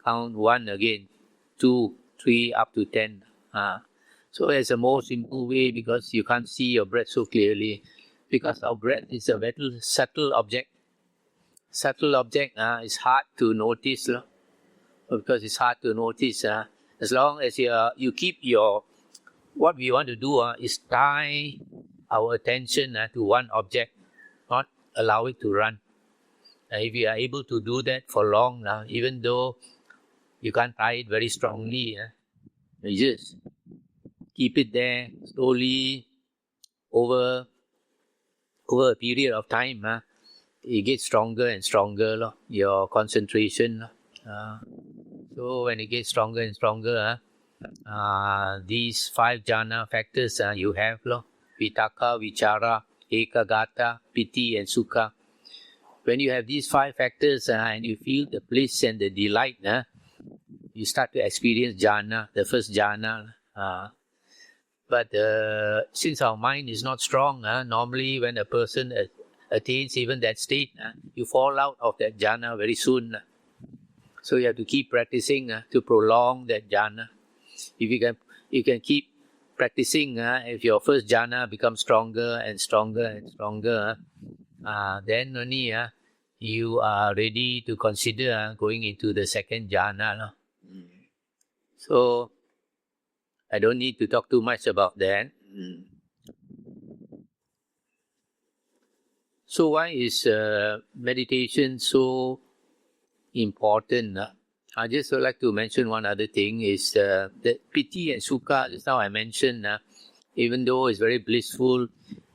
count 1 again, 2, 3, up to 10. So it's a more simple way because you can't see your breath so clearly. Because our breath is a very subtle object. Subtle object is hard to notice. Because it's hard to notice. As long as you keep what we want to do is tie our attention to one object, not allow it to run. If you are able to do that for long, even though you can't tie it very strongly, you just keep it there slowly over a period of time. It gets stronger and stronger, your concentration. So when it gets stronger and stronger, these 5 jhana factors you have, vitaka, vichara, ekagata, piti and sukha. When you have these 5 factors and you feel the bliss and the delight, you start to experience jhana, the first jhana. But since our mind is not strong, normally when a person attains even that state, you fall out of that jhana very soon. So you have to keep practicing to prolong that jhana. If you can keep practicing, if your first jhana becomes stronger and stronger and stronger, then only you are ready to consider going into the second jhana. So I don't need to talk too much about that. So why is meditation so important? I just would like to mention one other thing is that piti and sukha, just now I mentioned, even though it's very blissful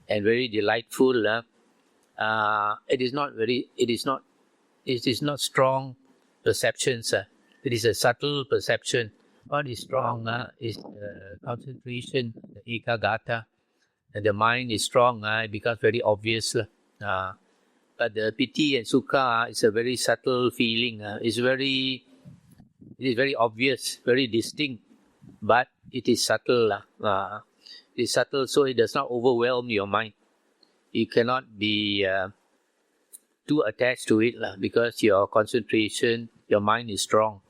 and very delightful, it is not strong perceptions. It is a subtle perception. What is strong is concentration, the ekagata. And the mind is strong, it becomes very obvious. But the piti and sukha is a very subtle feeling. It is very obvious, very distinct, but it is subtle. It is subtle, so it does not overwhelm your mind. You cannot be too attached to it because your concentration, your mind is strong.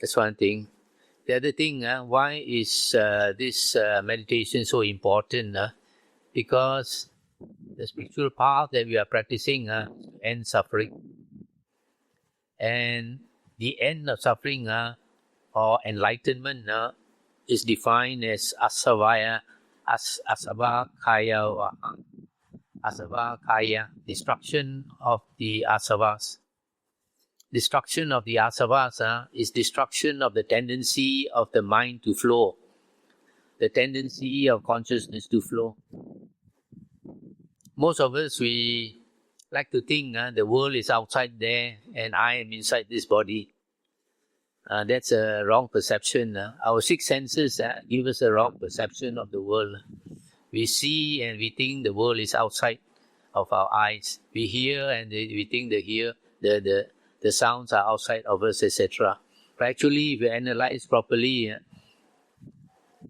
That's one thing. The other thing, why is this meditation so important? Because the spiritual path that we are practicing ends suffering. And the end of suffering or enlightenment is defined as asavakaya, destruction of the asavas. Destruction of the asavas is destruction of the tendency of the mind to flow, the tendency of consciousness to flow. Most of us, we like to think the world is outside there and I am inside this body. That's a wrong perception. Our 6 senses give us a wrong perception of the world. We see and we think the world is outside of our eyes. We hear and we think the sounds are outside of us, etc. But actually, if you analyze properly,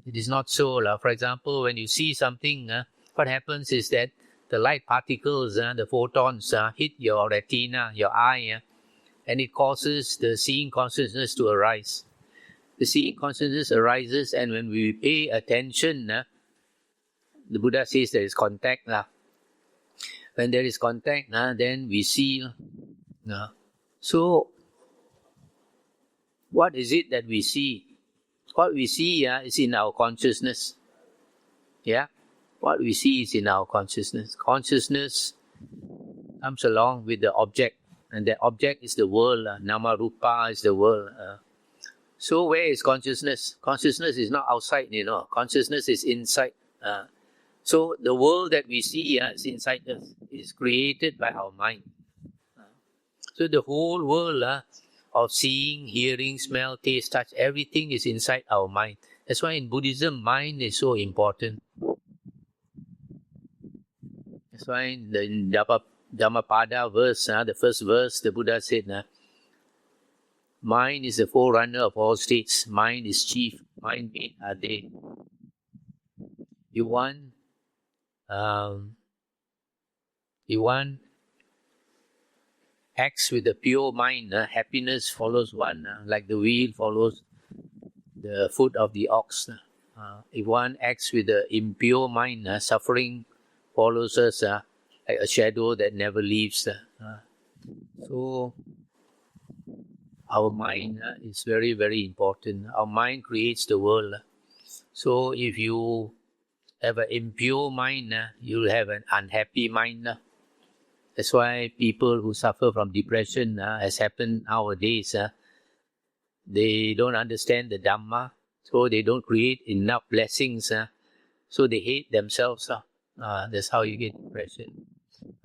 it is not so. For example, when you see something, what happens is that the light particles, the photons, hit your retina, your eye, and it causes the seeing consciousness to arise. The seeing consciousness arises, and when we pay attention, the Buddha says there is contact. When there is contact, then we see. So, what is it that we see? What we see is in our consciousness. What we see is in our consciousness. Consciousness comes along with the object, and the object is the world. Nama rupa is the world. So where is consciousness? Consciousness is not outside, Consciousness is inside. So the world that we see is inside us. It is created by our mind. So the whole world of seeing, hearing, smell, taste, touch, everything is inside our mind. That's why in Buddhism, mind is so important. That's why in the Dhammapada verse, the first verse, the Buddha said, mind is the forerunner of all states. Mind is chief. Mind made are they. You want acts with a pure mind, happiness follows one, like the wheel follows the foot of the ox. If one acts with an impure mind, suffering follows us like a shadow that never leaves. So our mind is very, very important. Our mind creates the world. So if you have an impure mind, you'll have an unhappy mind. That's why people who suffer from depression, as happened nowadays, they don't understand the Dhamma, so they don't create enough blessings, so they hate themselves. That's how you get depression.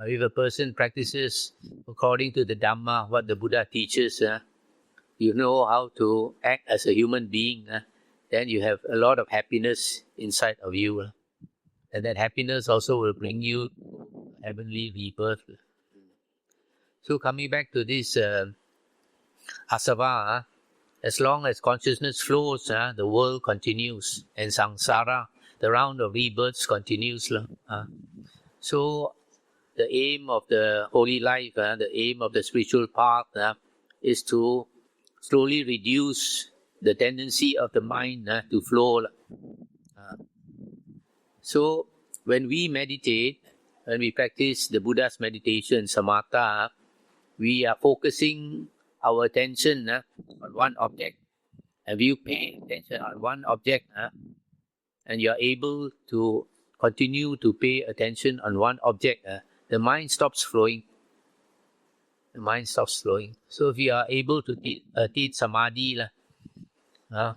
If a person practices according to the Dhamma, what the Buddha teaches, you know how to act as a human being, then you have a lot of happiness inside of you. And that happiness also will bring you heavenly rebirth. So coming back to this asava, as long as consciousness flows, the world continues, and samsara, the round of rebirths, continues. So the aim of the holy life, the aim of the spiritual path, is to slowly reduce the tendency of the mind to flow. So when we meditate, when we practice the Buddha's meditation, samatha, we are focusing our attention on one object. And you pay attention on one object, and you are able to continue to pay attention on one object, the mind stops flowing. The mind stops flowing. So if you are able to teach samadhi,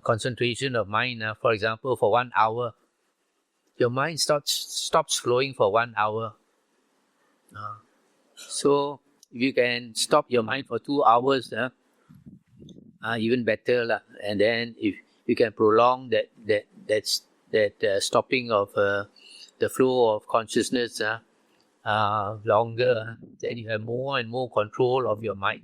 concentration of mind, for example, for 1 hour, your mind stops flowing for 1 hour. So if you can stop your mind for 2 hours, even better. And then if you can prolong that stopping of the flow of consciousness longer, then you have more and more control of your mind.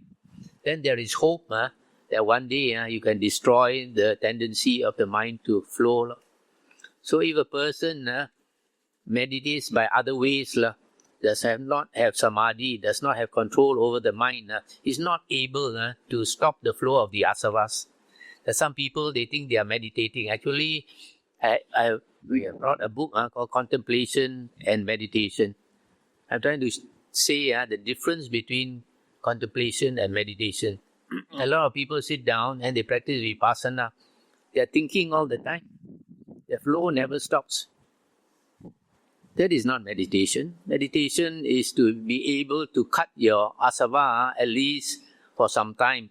Then there is hope that one day you can destroy the tendency of the mind to flow. So if a person meditates by other ways, does not have samadhi, does not have control over the mind, is not able to stop the flow of the asavas. There's some people, they think they are meditating. Actually, we have brought a book called Contemplation and Meditation. I'm trying to say the difference between contemplation and meditation. A lot of people sit down and they practice vipassana. They are thinking all the time. The flow never stops. That is not meditation. Meditation is to be able to cut your asava at least for some time,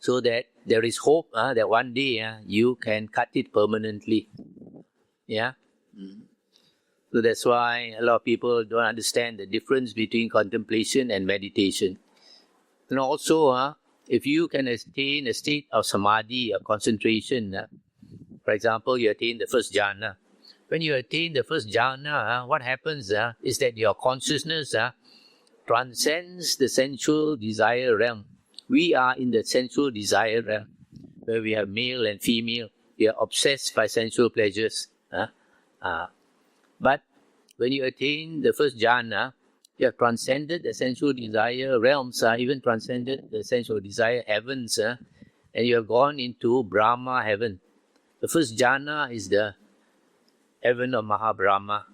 so that there is hope that one day you can cut it permanently. Yeah. So that's why a lot of people don't understand the difference between contemplation and meditation. And also, if you can attain a state of samadhi, of concentration, for example, you attain the first jhana. When you attain the first jhana, what happens is that your consciousness transcends the sensual desire realm. We are in the sensual desire realm, where we have male and female. We are obsessed by sensual pleasures. But when you attain the first jhana, you have transcended the sensual desire realms, even transcended the sensual desire heavens, and you have gone into Brahma heaven. The first jhana is the heaven of Mahabrahma.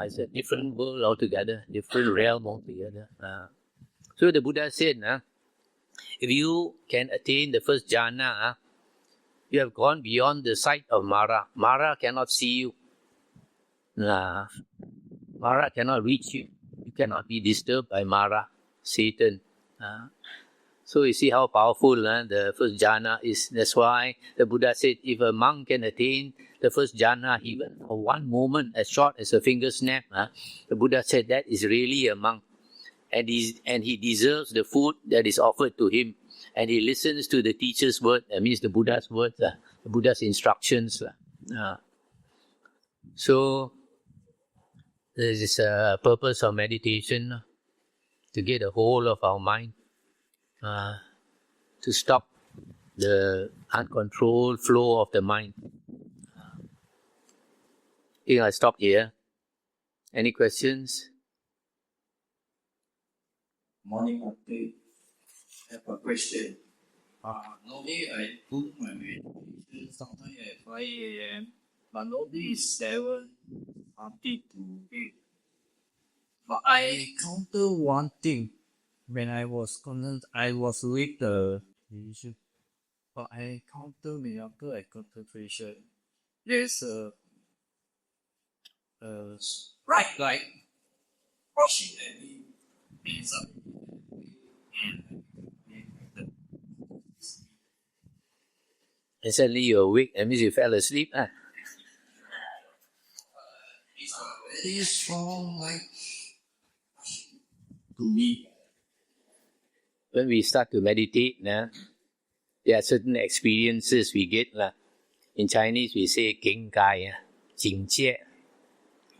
It's a different world altogether, different realm altogether. So the Buddha said, if you can attain the first jhana, you have gone beyond the sight of Mara. Mara cannot see you. Mara cannot reach you. You cannot be disturbed by Mara, Satan. So you see how powerful the first jhana is. That's why the Buddha said, if a monk can attain the first jhana, even for one moment, as short as a finger snap, the Buddha said that is really a monk. And he deserves the food that is offered to him. And he listens to the teacher's word, that means the Buddha's words, the Buddha's instructions. So this is a purpose of meditation, to get a hold of our mind, to stop the uncontrolled flow of the mind. I think I'll stop here. Any questions? Morning update. I have a question. Normally I do my meditation sometime at 5 a.m. But normally it's 7 until to 8. But I counter one thing. When I was with the meditation. But I counter me after I concentration. There's a bright light rushing at me. It's up. And suddenly you're awake, that means you fell asleep. It's a very strong light to me. When we start to meditate, there are certain experiences we get. In Chinese, we say Geng Gai, Jing Jie,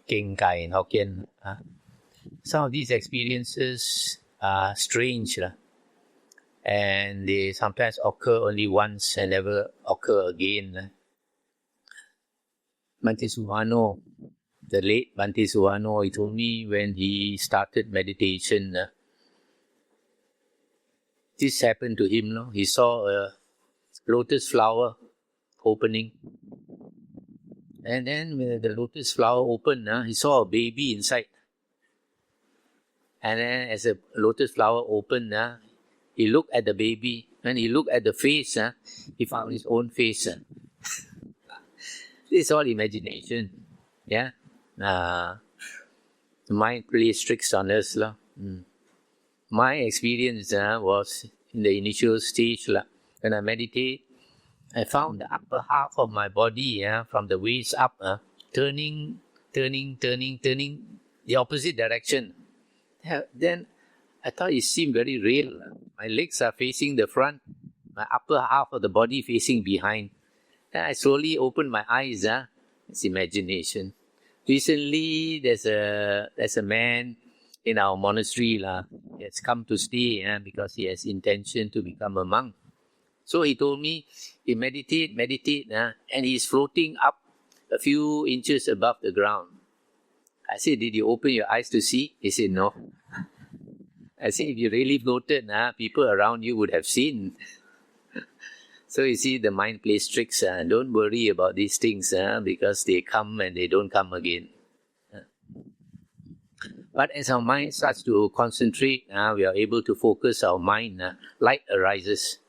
Geng Gai in Hokkien. Some of these experiences are strange, and they sometimes occur only once and never occur again. Bhante Suwano, the late Bhante Suwano, he told me when he started meditation, this happened to him. He saw a lotus flower opening, and then when the lotus flower opened, he saw a baby inside. And then as the lotus flower opened, he looked at the baby. When he looked at the face, he found his own face. This is all imagination. Yeah? The mind plays tricks on us. My experience was in the initial stage. When I meditate, I found the upper half of my body, from the waist up, turning the opposite direction. Then I thought it seemed very real. My legs are facing the front, my upper half of the body facing behind. Then I slowly opened my eyes. It's imagination. Recently, there's a man in our monastery. He has come to stay because he has intention to become a monk. So he told me, he meditate, and he's floating up a few inches above the ground. I said, did you open your eyes to see? He said, no. I said, if you really floated, people around you would have seen. So you see, the mind plays tricks. Don't worry about these things because they come and they don't come again. But as our mind starts to concentrate, we are able to focus our mind. Light arises.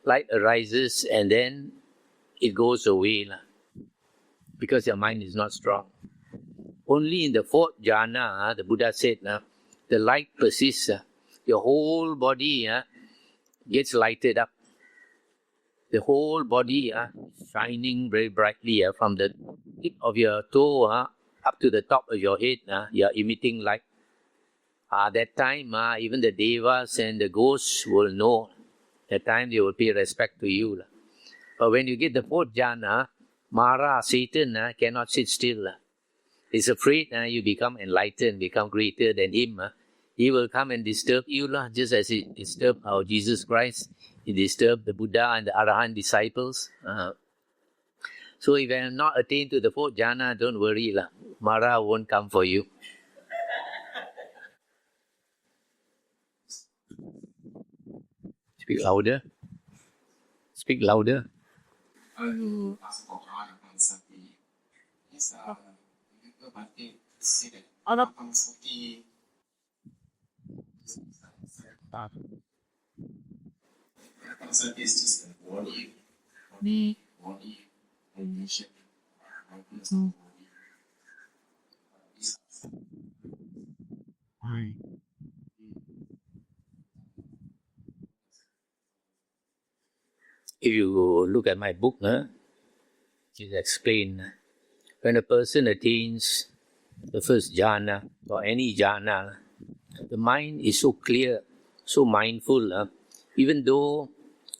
Light arises and then it goes away because your mind is not strong. Only in the fourth jhana, the Buddha said, the light persists. Your whole body gets lighted up. The whole body shining very brightly from the tip of your toe up to the top of your head. You are emitting light. That time, even the devas and the ghosts will know. That time they will pay respect to you. But when you get the fourth jhana, Mara, Satan, cannot sit still. He's afraid you become enlightened, become greater than him. He will come and disturb you, just as he disturbed our Jesus Christ. He disturbed the Buddha and the Arahant disciples. So if I am not attained to the fourth jhana, don't worry. Mara won't come for you. Speak louder. Speak louder. If you look at my book, it explains when a person attains the first jhana or any jhana, the mind is so clear, so mindful. Even though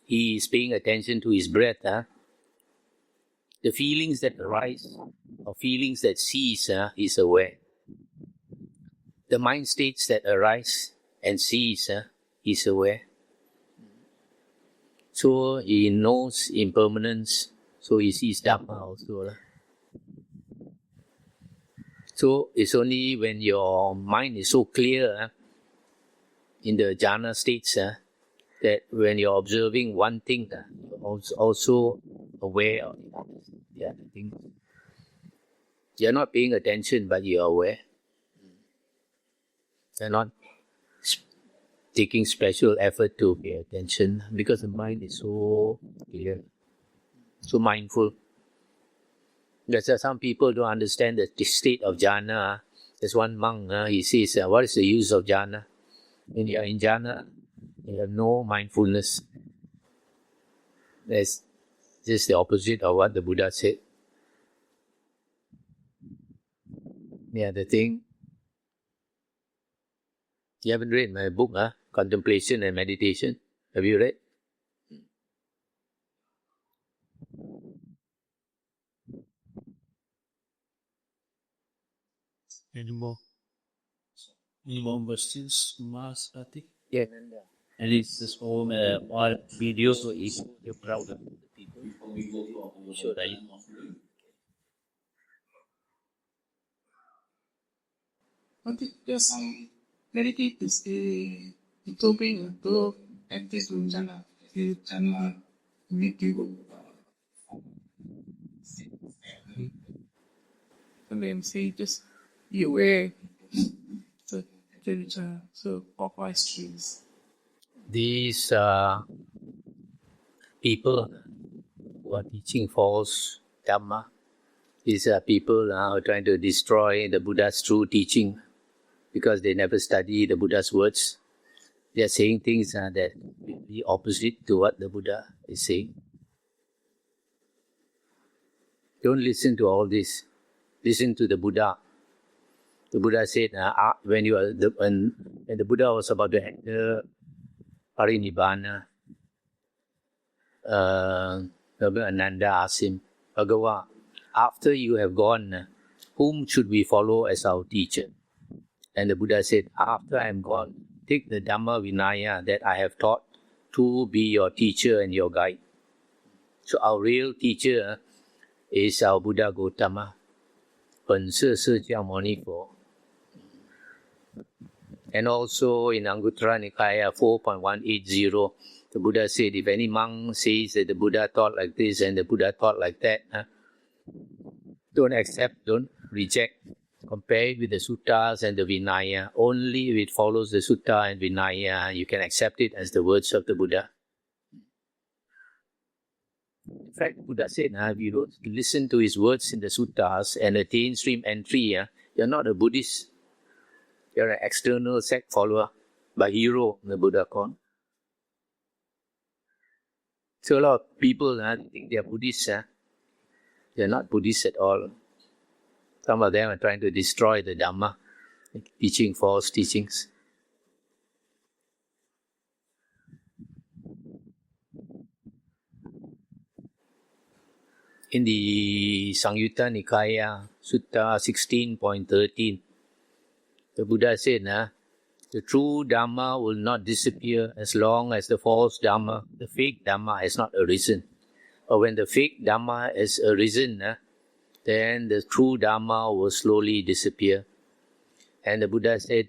he is paying attention to his breath, the feelings that arise or feelings that cease, is aware. The mind states that arise and cease, is aware. So he knows impermanence, so he sees Dhamma also. So it's only when your mind is so clear in the jhana states, that when you're observing one thing, you're also aware of the other things. You're not paying attention, but you're aware. You're not taking special effort to pay attention because the mind is so clear, so mindful. That's why some people don't understand the state of jhana. There's one monk, he says, what is the use of jhana? When you are in jhana, you have no mindfulness. That's just the opposite of what the Buddha said. Yeah, the thing. You haven't read my book, Contemplation and Meditation. Have you read? Any more questions, Mas Atik? Yeah. And it's just all videos, so if you're proud of the people. Before we go to our Sure, right? time of room. I think there's some meditators itu pun untuk enter jana video. And then say just be aware. So clockwise streams. These people who are teaching false Dhamma, these are people who are trying to destroy the Buddha's true teaching because they never study the Buddha's words. They are saying things that are the opposite to what the Buddha is saying. Don't listen to all this. Listen to the Buddha. The Buddha said, when the Buddha was about to enter Parinibbana, Ananda asked him, Bhagava, after you have gone, whom should we follow as our teacher? And the Buddha said, after I am gone, take the Dhamma Vinaya that I have taught to be your teacher and your guide. So our real teacher is our Buddha Gautama, 本色释迦牟尼佛. And also in Anguttara Nikaya 4.180, the Buddha said, if any monk says that the Buddha taught like this and the Buddha taught like that, don't accept, don't reject. Compare it with the suttas and the Vinaya. Only if it follows the sutta and Vinaya, you can accept it as the words of the Buddha. In fact, Buddha said, if you don't listen to his words in the suttas and attain stream entry, you're not a Buddhist. You're an external sect follower, Bahiro, the Buddha called. So a lot of people think they are Buddhists. They're not Buddhists at all. Some of them are trying to destroy the Dhamma, teaching false teachings. In the Samyutta Nikaya, Sutta 16.13, the Buddha said, the true Dhamma will not disappear as long as the false Dhamma, the fake Dhamma, has not arisen. Or when the fake Dhamma has arisen, then the true Dhamma will slowly disappear. And the Buddha said,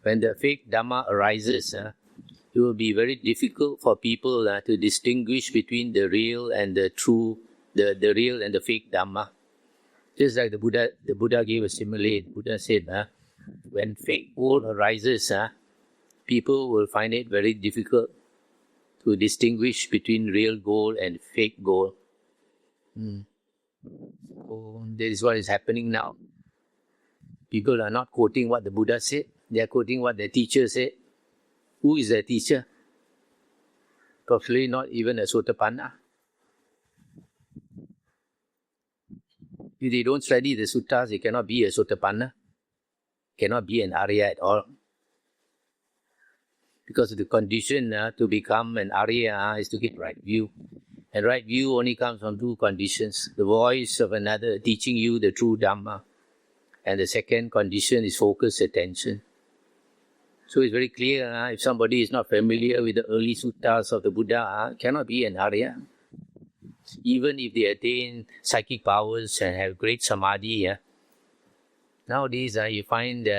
when the fake Dhamma arises, it will be very difficult for people to distinguish between the real and the true, the real and the fake Dhamma. Just like the Buddha gave a simile. The Buddha said, when fake gold arises, people will find it very difficult to distinguish between real gold and fake gold. So that is what is happening now. People are not quoting what the Buddha said. They are quoting what their teacher said. Who is their teacher? Probably not even a Sotapanna. If they don't study the suttas, they cannot be a Sotapanna. Cannot be an Arya at all. Because the condition to become an Arya is to get right view. And right view only comes from two conditions. The voice of another teaching you the true Dhamma. And the second condition is focused attention. So it's very clear, if somebody is not familiar with the early suttas of the Buddha, cannot be an Arya. Even if they attain psychic powers and have great samadhi, nowadays you find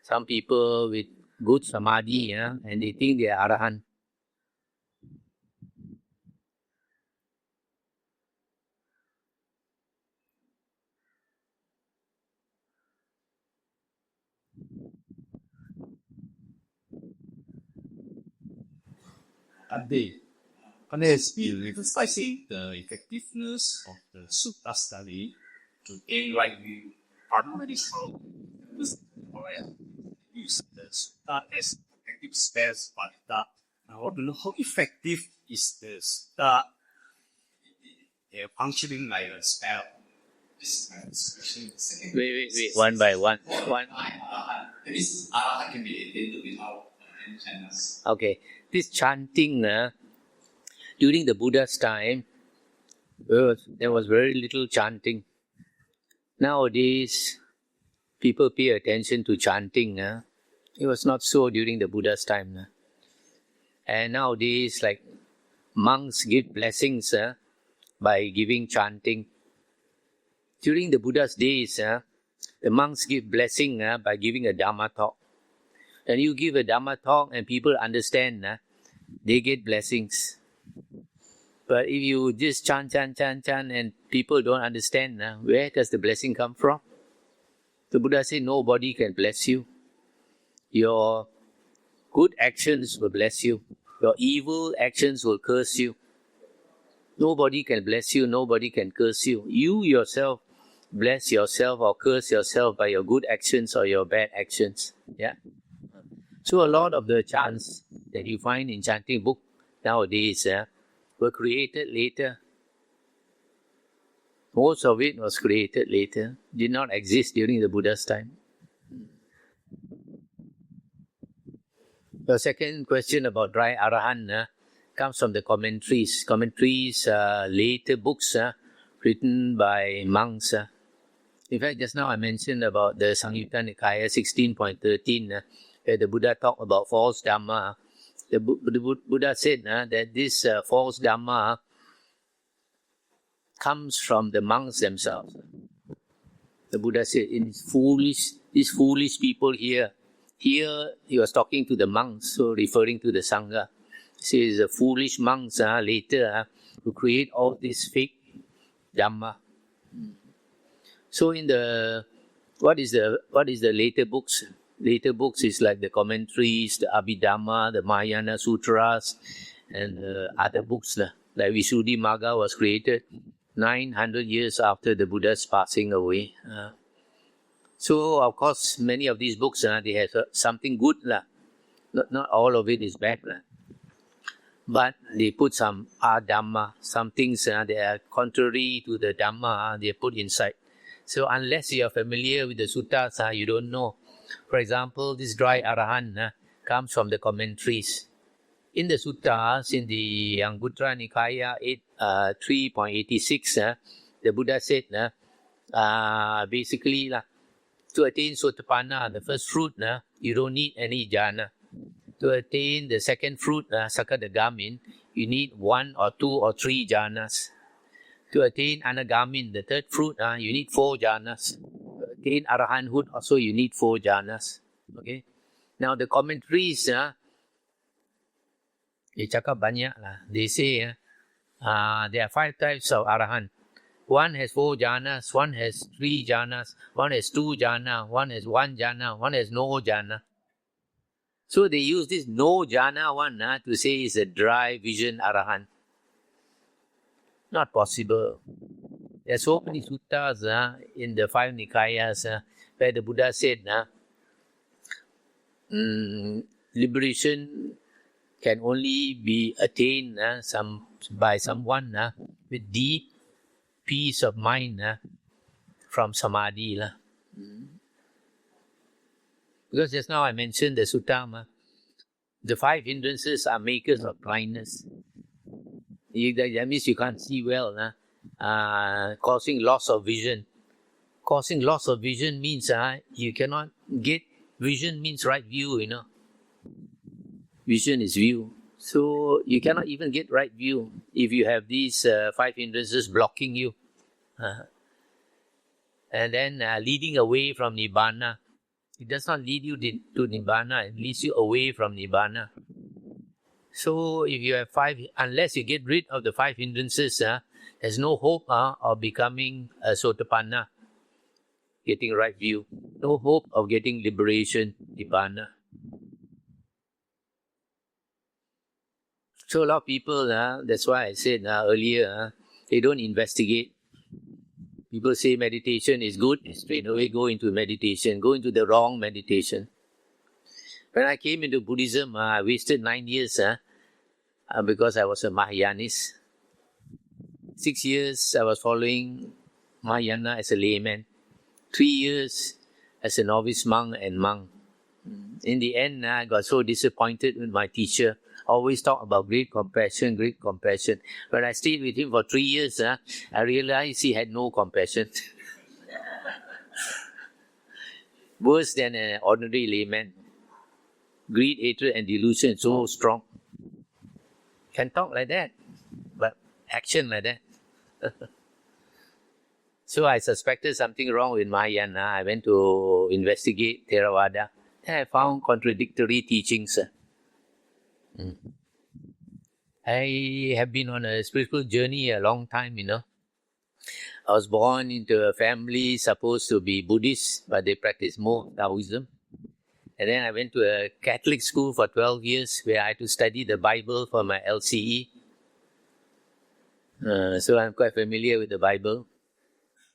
some people with good samadhi, and they think they are arahant. Can I speak emphasizing the effectiveness of the sutta study to aim right view? Paramedical use the sutta as effective space, but I want to know how effective is the sutta functioning like a spell. This is my discussion. Wait, one by one. This arahat can be attained without any channels. Okay, this chanting, during the Buddha's time, there was very little chanting. Nowadays, people pay attention to chanting. It was not so during the Buddha's time. And nowadays, like monks give blessings by giving chanting. During the Buddha's days, the monks give blessing by giving a Dhamma talk. And you give a Dhamma talk and people understand, they get blessings. But if you just chant and people don't understand, where does the blessing come from? The Buddha said nobody can bless you. Your good actions will bless you. Your evil actions will curse you. Nobody can bless you, nobody can curse you. You yourself bless yourself or curse yourself by your good actions or your bad actions. Yeah. So a lot of the chants that you find in chanting book nowadays were created later. Most of it was created later, did not exist during the Buddha's time. The second question about dry arahant comes from the commentaries. Commentaries are later books written by monks. In fact, just now I mentioned about the Samyutta Nikaya 16.13, where the Buddha talked about false Dhamma. The Buddha said that this false Dhamma comes from the monks themselves. The Buddha said, these foolish people here he was talking to the monks, so referring to the Sangha. He says the foolish monks later who create all this fake Dhamma. So in the what is the later books? Later books is like the commentaries, the Abhidhamma, the Mahayana Sutras, and other books like Visuddhimagga was created 900 years after the Buddha's passing away. So of course many of these books they have something good Not all of it is bad but they put some Dhamma, some things that are contrary to the Dhamma they put inside. So unless you are familiar with the suttas, you don't know. For example, this dry arahant comes from the commentaries. In the suttas, in the Anguttara Nikaya 3.86, the Buddha said, basically, to attain Sotapanna, the first fruit, you don't need any jhana. To attain the second fruit, Sakadagamin, you need 1 or 2 or 3 jhanas. To attain Anagamin, the third fruit, you need 4 jhanas. To attain Arahanthood, also you need 4 jhanas. Okay. Now the commentaries, they say there are 5 types of Arahant. One has 4 jhanas, one has 3 jhanas, one has 2 jhana, one has 1 jhana, one has no jhana. So they use this no jhana one to say it's a dry vision arahant. Not possible. There are so many suttas in the 5 Nikayas where the Buddha said liberation can only be attained by someone with deep peace of mind from samadhi. Because just now I mentioned the sutta, the 5 hindrances are makers of blindness. That means you can't see well, causing loss of vision. Causing loss of vision means you cannot get, vision means right view, Vision is view. So you cannot even get right view if you have these 5 hindrances blocking you. And then leading away from Nibbana It does not lead you to Nibbana. It leads you away from Nibbana. So if you have unless you get rid of the 5 hindrances, there's no hope of becoming a Sotapanna, getting right view. No hope of getting liberation, Nibbana. So a lot of people, that's why I said earlier, they don't investigate. People say meditation is good, straight away go into meditation, go into the wrong meditation. When I came into Buddhism, I wasted 9 years because I was a Mahayanist. 6 years I was following Mahayana as a layman. 3 years as a novice monk and monk. In the end, I got so disappointed with my teacher. Always talk about great compassion, great compassion. When I stayed with him for 3 years, I realized he had no compassion. Worse than an ordinary layman. Greed, hatred and delusion so strong. Can talk like that, but action like that. So I suspected something wrong with Mahayana. I went to investigate Theravada. Then I found contradictory teachings. I have been on a spiritual journey a long time, I was born into a family supposed to be Buddhist, but they practice more Taoism. And then I went to a Catholic school for 12 years where I had to study the Bible for my LCE. So I'm quite familiar with the Bible.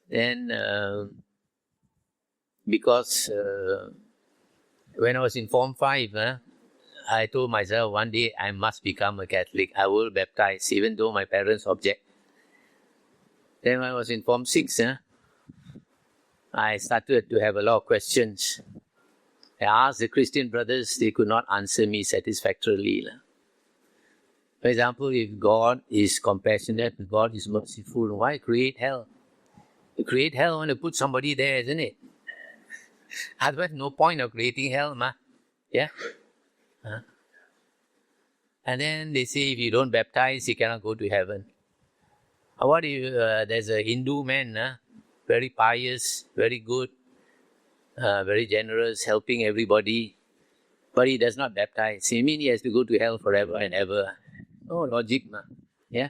Then, because when I was in Form 5, I told myself one day I must become a Catholic. I will baptize, even though my parents object. Then when I was in Form 6, I started to have a lot of questions. I asked the Christian brothers, they could not answer me satisfactorily. For example, if God is compassionate, if God is merciful, why create hell? You create hell when you put somebody there, isn't it? Otherwise, no point of creating hell, ma. Yeah? And then they say if you don't baptize, you cannot go to heaven. What if there's a Hindu man, very pious, very good, very generous, helping everybody, but he does not baptize? You mean he has to go to hell forever and ever? Oh, logic, ma. Yeah?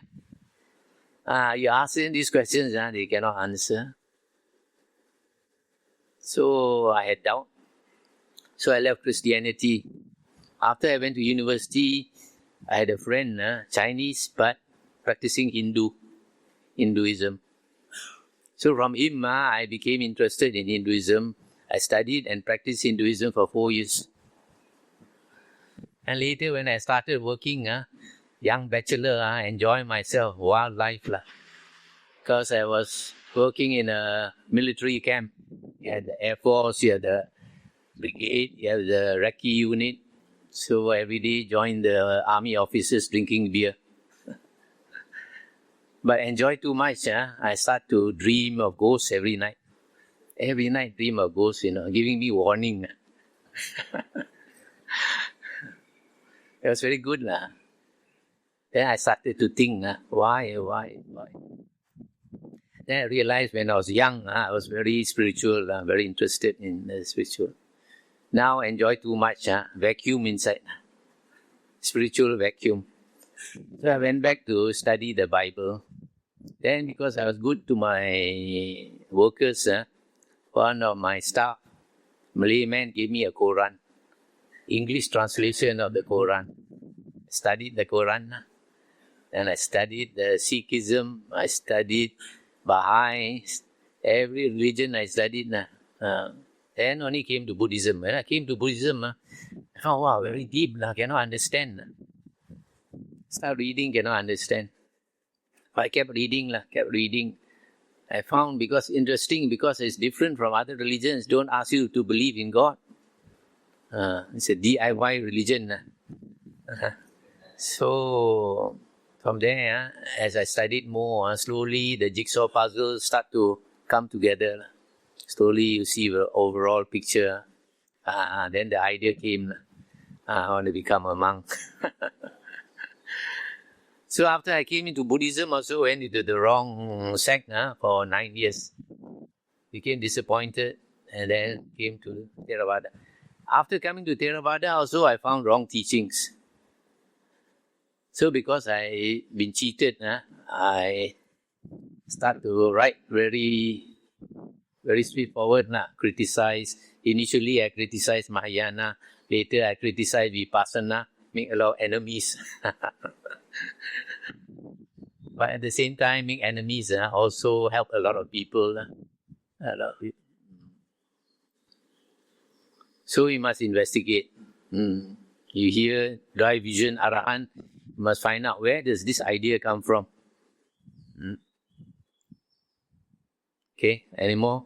You ask them these questions, they cannot answer. So I had doubt. So I left Christianity. After I went to university, I had a friend, Chinese, but practicing Hinduism. So from him, I became interested in Hinduism. I studied and practiced Hinduism for 4 years. And later when I started working, young bachelor, enjoy myself, wild life. Because I was working in a military camp. You had the Air Force, you had the brigade, you have the recce unit. So every day join the army officers drinking beer. But enjoy too much, I start to dream of ghosts every night. Every night dream of ghosts, giving me warning. It was very good. Then I started to think, why? Then I realized when I was young, I was very spiritual, very interested in the spiritual. Now enjoy too much, vacuum inside. Spiritual vacuum. So I went back to study the Bible. Then because I was good to my workers, one of my staff, Malay man, gave me a Quran. English translation of the Quran. Studied the Quran. Then I studied the Sikhism. I studied Baha'i. Every religion I studied. Then only came to Buddhism. When I came to Buddhism, I found, wow, very deep. Cannot understand. Start reading, cannot understand. But I kept reading. I found because it's different from other religions. Don't ask you to believe in God. It's a DIY religion. So from there, as I studied more, slowly the jigsaw puzzles start to come together. Slowly you see the overall picture. Then the idea came, I want to become a monk. So after I came into Buddhism, also went into the wrong sect for 9 years. Became disappointed. and then came to Theravada. After coming to Theravada also, I found wrong teachings. So because I been cheated, I start to write very straightforward, criticize. Initially, I criticized Mahayana. Later, I criticized Vipassana, make a lot of enemies. But at the same time, make enemies also help a lot of people. A lot of people. So we must investigate. You hear dry vision, Arahant, you must find out where does this idea come from. Okay, any more?